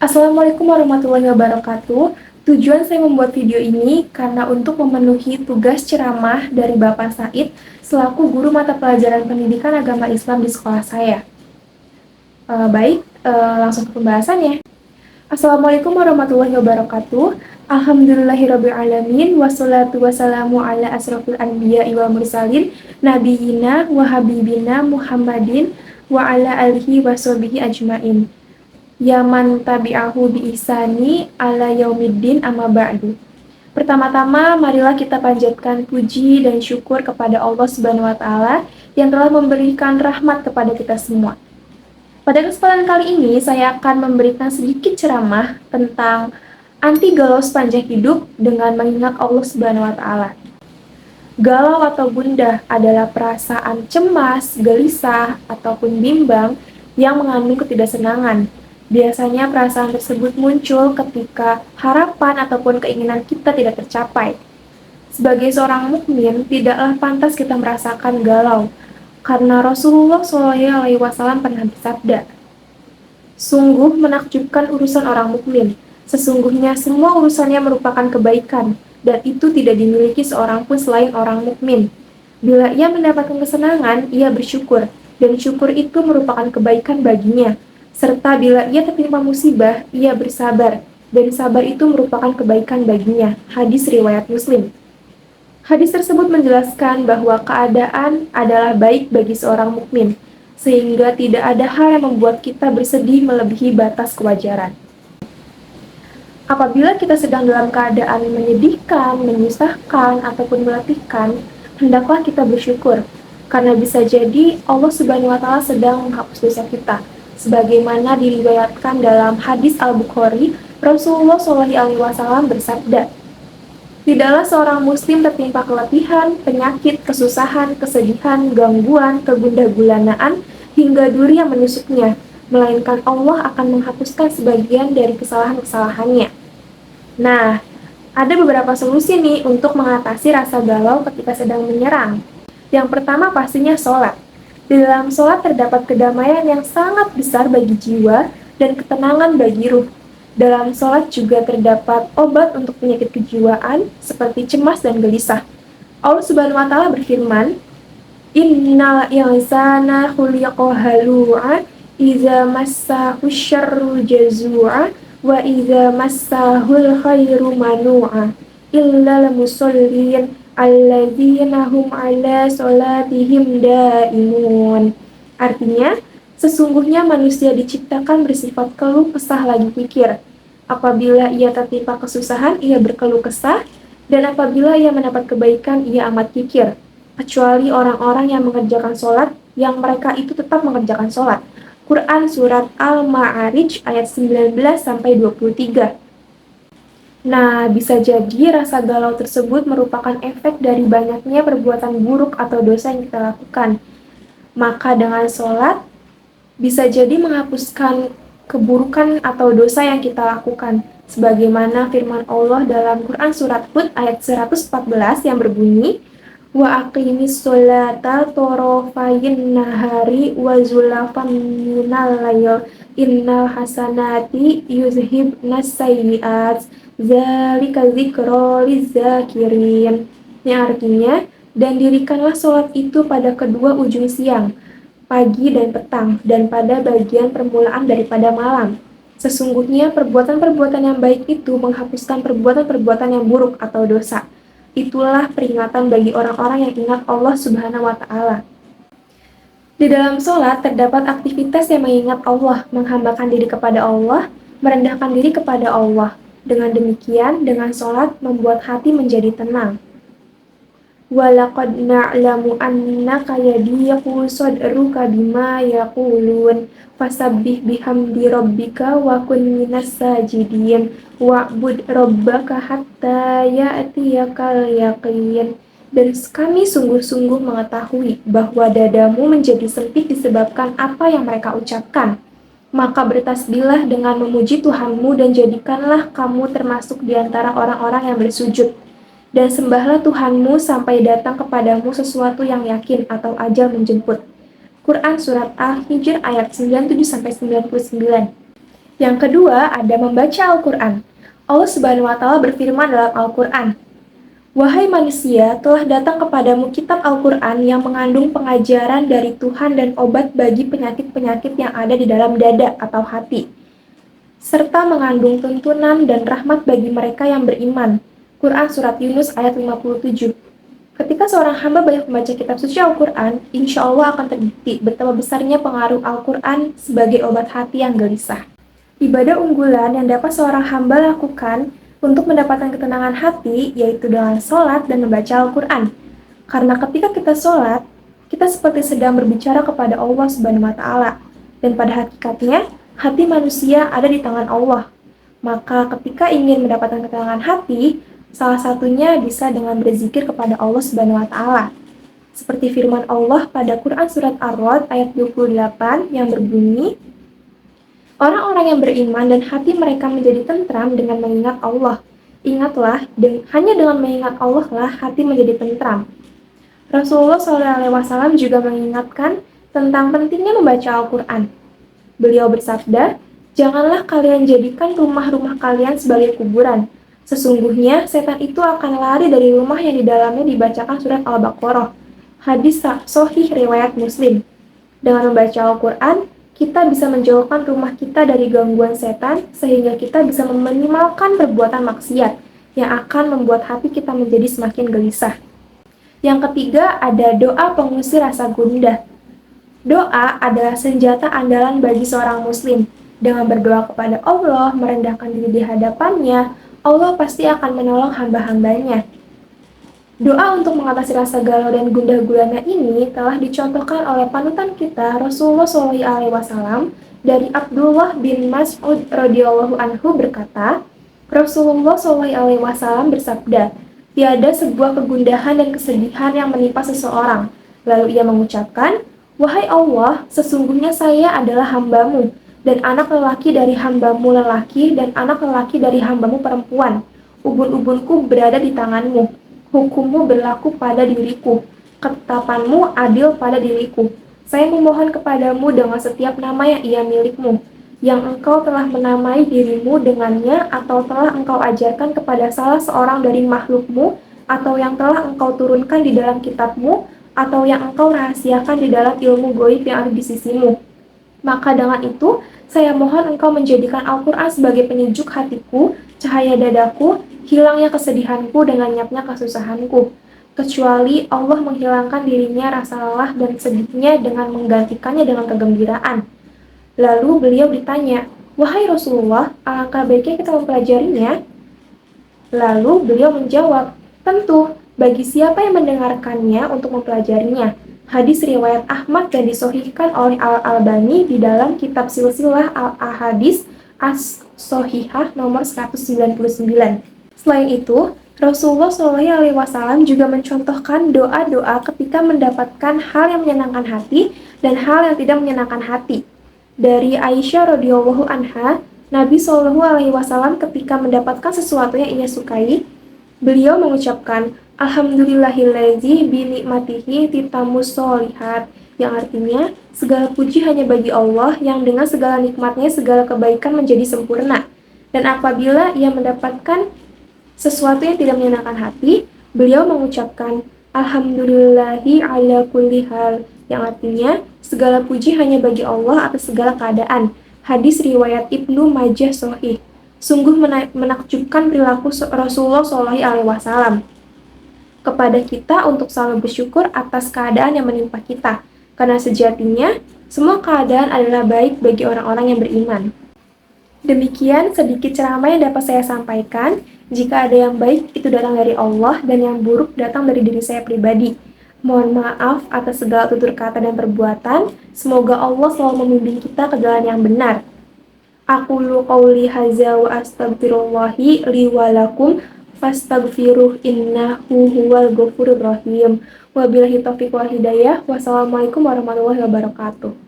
Assalamualaikum warahmatullahi wabarakatuh. Tujuan saya membuat video ini karena untuk memenuhi tugas ceramah dari Bapak Said selaku guru mata pelajaran pendidikan agama Islam di sekolah saya. Langsung ke pembahasannya. Assalamualaikum warahmatullahi wabarakatuh. Alhamdulillahirrabbilalamin. Wassalatu wassalamu ala asrafil anbiya wal mursalin nabiyina wa habibina Muhammadin wa ala alihi wa sahbihi ajmain. Yaman tabi'ahu bi ihsani ala yaumiddin amma ba'du. Pertama-tama, marilah kita panjatkan puji dan syukur kepada Allah Subhanahu wa taala yang telah memberikan rahmat kepada kita semua. Pada kesempatan kali ini, saya akan memberikan sedikit ceramah tentang anti galau sepanjang hidup dengan mengingat Allah Subhanahu wa taala. Galau atau gundah adalah perasaan cemas, gelisah, ataupun bimbang yang mengandung ketidaksenangan. Biasanya perasaan tersebut muncul ketika harapan ataupun keinginan kita tidak tercapai. Sebagai seorang mukmin, tidaklah pantas kita merasakan galau, karena Rasulullah SAW pernah bersabda, "Sungguh menakjubkan urusan orang mukmin. Sesungguhnya semua urusannya merupakan kebaikan, dan itu tidak dimiliki seorang pun selain orang mukmin. Bila ia mendapatkan kesenangan, ia bersyukur, dan syukur itu merupakan kebaikan baginya. Serta bila ia tertimpa musibah, ia bersabar, dan sabar itu merupakan kebaikan baginya." Hadis riwayat Muslim. Hadis tersebut menjelaskan bahwa keadaan adalah baik bagi seorang mukmin, sehingga tidak ada hal yang membuat kita bersedih melebihi batas kewajaran. Apabila kita sedang dalam keadaan menyedihkan, menyusahkan, ataupun meletihkan, hendaklah kita bersyukur, karena bisa jadi Allah Subhanahu wa taala sedang menghapus dosa kita. Sebagaimana diriwayatkan dalam hadis Al-Bukhari, Rasulullah SAW bersabda, "Tidaklah seorang muslim tertimpa keletihan, penyakit, kesusahan, kesedihan, gangguan, kegundah-gulanaan, hingga duri yang menusuknya, melainkan Allah akan menghapuskan sebagian dari kesalahan-kesalahannya." Nah, ada beberapa solusi nih untuk mengatasi rasa galau ketika sedang menyerang. Yang pertama pastinya sholat. Di dalam sholat terdapat kedamaian yang sangat besar bagi jiwa dan ketenangan bagi ruh. Dalam sholat juga terdapat obat untuk penyakit kejiwaan seperti cemas dan gelisah. Allah Subhanahu wa taala berfirman, "Innal insana khuliqa halu'a, idza massahu syarru jazua, wa idza massahul khairu manu'a, illal musallin alladzina hum ala sholatihim daimun." Artinya, sesungguhnya manusia diciptakan bersifat keluh kesah lagi pikir. Apabila ia tertimpa kesusahan, ia berkeluh kesah, dan apabila ia mendapat kebaikan, ia amat kikir. Kecuali orang-orang yang mengerjakan sholat, yang mereka itu tetap mengerjakan sholat. Quran Surat Al-Ma'arij ayat 19-23. Nah, bisa jadi rasa galau tersebut merupakan efek dari banyaknya perbuatan buruk atau dosa yang kita lakukan. Maka dengan sholat, bisa jadi menghapuskan keburukan atau dosa yang kita lakukan. Sebagaimana firman Allah dalam Quran Surat Hud ayat 114 yang berbunyi, "Wa aqimis sholata torofayin nahari wa zulafam minal layl, innal hasanati yuzhibnas sayyi'at. Zalika dzikra lizakirin." Yang artinya, dan dirikanlah sholat itu pada kedua ujung siang, pagi dan petang, dan pada bagian permulaan daripada malam. Sesungguhnya perbuatan-perbuatan yang baik itu menghapuskan perbuatan-perbuatan yang buruk atau dosa. Itulah peringatan bagi orang-orang yang ingat Allah Subhanahu wa taala. Di dalam sholat terdapat aktivitas yang mengingat Allah, menghambakan diri kepada Allah, merendahkan diri kepada Allah. Dengan demikian, dengan sholat membuat hati menjadi tenang. "Walaqad na'lamu annaka yadhiqu sadruka bima yaqulun, fasabbih bihamdi rabbika wa kun minas sajidin, wa'bud rabbaka hatta ya'tiyakal yaqin." Dan kami sungguh-sungguh mengetahui bahwa dadamu menjadi sempit disebabkan apa yang mereka ucapkan. Maka bertasbihlah dengan memuji Tuhanmu dan jadikanlah kamu termasuk di antara orang-orang yang bersujud. Dan sembahlah Tuhanmu sampai datang kepadamu sesuatu yang yakin atau ajal menjemput. Quran Surat Al-Hijr ayat 97-99. Yang kedua, ada membaca Al-Quran. Allah Subhanahu wa Ta'ala berfirman dalam Al-Quran, "Wahai manusia, telah datang kepadamu kitab Al-Quran yang mengandung pengajaran dari Tuhan dan obat bagi penyakit-penyakit yang ada di dalam dada atau hati, serta mengandung tuntunan dan rahmat bagi mereka yang beriman." Quran Surat Yunus ayat 57. Ketika seorang hamba banyak membaca kitab suci Al-Quran, insya Allah akan terbukti betapa besarnya pengaruh Al-Quran sebagai obat hati yang gelisah. Ibadah unggulan yang dapat seorang hamba lakukan untuk mendapatkan ketenangan hati yaitu dengan sholat dan membaca Al-Quran. Karena ketika kita sholat, kita seperti sedang berbicara kepada Allah Subhanahu wa Ta'ala. Dan pada hakikatnya, hati manusia ada di tangan Allah. Maka ketika ingin mendapatkan ketenangan hati, salah satunya bisa dengan berzikir kepada Allah Subhanahu wa Ta'ala. Seperti firman Allah pada Quran Surat Ar-Ra'd ayat 28 yang berbunyi, "Orang-orang yang beriman dan hati mereka menjadi tentram dengan mengingat Allah. Ingatlah, hanya dengan mengingat Allah lah hati menjadi tentram." Rasulullah SAW juga mengingatkan tentang pentingnya membaca Al-Quran. Beliau bersabda, "Janganlah kalian jadikan rumah-rumah kalian sebagai kuburan. Sesungguhnya setan itu akan lari dari rumah yang di dalamnya dibacakan surat Al-Baqarah." Hadis sahih riwayat Muslim. Dengan membaca Al-Quran, kita bisa menjauhkan rumah kita dari gangguan setan sehingga kita bisa meminimalkan perbuatan maksiat yang akan membuat hati kita menjadi semakin gelisah. Yang ketiga, ada doa pengusir rasa gundah. Doa adalah senjata andalan bagi seorang muslim. Dengan berdoa kepada Allah, merendahkan diri di hadapannya, Allah pasti akan menolong hamba-hambanya. Doa untuk mengatasi rasa galau dan gundah gulana ini telah dicontohkan oleh panutan kita Rasulullah SAW dari Abdullah bin Mas'ud radhiyallahu anhu berkata, Rasulullah SAW bersabda, "Tiada sebuah kegundahan dan kesedihan yang menimpa seseorang." Lalu ia mengucapkan, "Wahai Allah, sesungguhnya saya adalah hambamu, dan anak lelaki dari hambamu lelaki dan anak lelaki dari hambamu perempuan. Ubun-ubunku berada di tanganmu. Hukummu berlaku pada diriku. Ketetapanmu adil pada diriku. Saya memohon kepadamu dengan setiap nama yang ia milikmu, yang engkau telah menamai dirimu dengannya, atau telah engkau ajarkan kepada salah seorang dari makhlukmu, atau yang telah engkau turunkan di dalam kitabmu, atau yang engkau rahasiakan di dalam ilmu gaib yang ada di sisimu. Maka dengan itu, saya mohon engkau menjadikan Al-Quran sebagai penyejuk hatiku, cahaya dadaku, hilangnya kesedihanku dan lenyapnya kesusahanku. Kecuali Allah menghilangkan dirinya rasa lelah dan sedihnya dengan menggantikannya dengan kegembiraan." Lalu beliau ditanya, "Wahai Rasulullah, alangkah baiknya kita mempelajarinya?" Lalu beliau menjawab, "Tentu, bagi siapa yang mendengarkannya untuk mempelajarinya." Hadis riwayat Ahmad dan disahihkan oleh Al-Albani di dalam kitab Silsilah Al-Ahadits As-Shahihah nomor 199. Selain itu, Rasulullah SAW juga mencontohkan doa-doa ketika mendapatkan hal yang menyenangkan hati dan hal yang tidak menyenangkan hati. Dari Aisyah radhiyallahu anha, Nabi SAW ketika mendapatkan sesuatu yang ia sukai, beliau mengucapkan, "Alhamdulillahillazi bi ni'matihi titamus sholihat," yang artinya, segala puji hanya bagi Allah yang dengan segala nikmatnya segala kebaikan menjadi sempurna. Dan apabila ia mendapatkan sesuatu yang tidak menyenangkan hati, beliau mengucapkan, "Alhamdulillahi ala kulli hal," yang artinya, segala puji hanya bagi Allah atas segala keadaan. Hadis riwayat Ibnu Majah sahih. Sungguh menakjubkan perilaku Rasulullah SAW kepada kita untuk selalu bersyukur atas keadaan yang menimpa kita, karena sejatinya semua keadaan adalah baik bagi orang-orang yang beriman. Demikian sedikit ceramah yang dapat saya sampaikan. Jika ada yang baik, itu datang dari Allah, dan yang buruk datang dari diri saya pribadi. Mohon maaf atas segala tutur kata dan perbuatan. Semoga Allah selalu membimbing kita ke jalan yang benar. Aqulu qawli hadza wa astaghfirullahi li wa lakum fastaghfiruh innahu huwal ghafurur rahim. Wabillahi taufiq wal hidayah. Wassalamualaikum warahmatullahi wabarakatuh.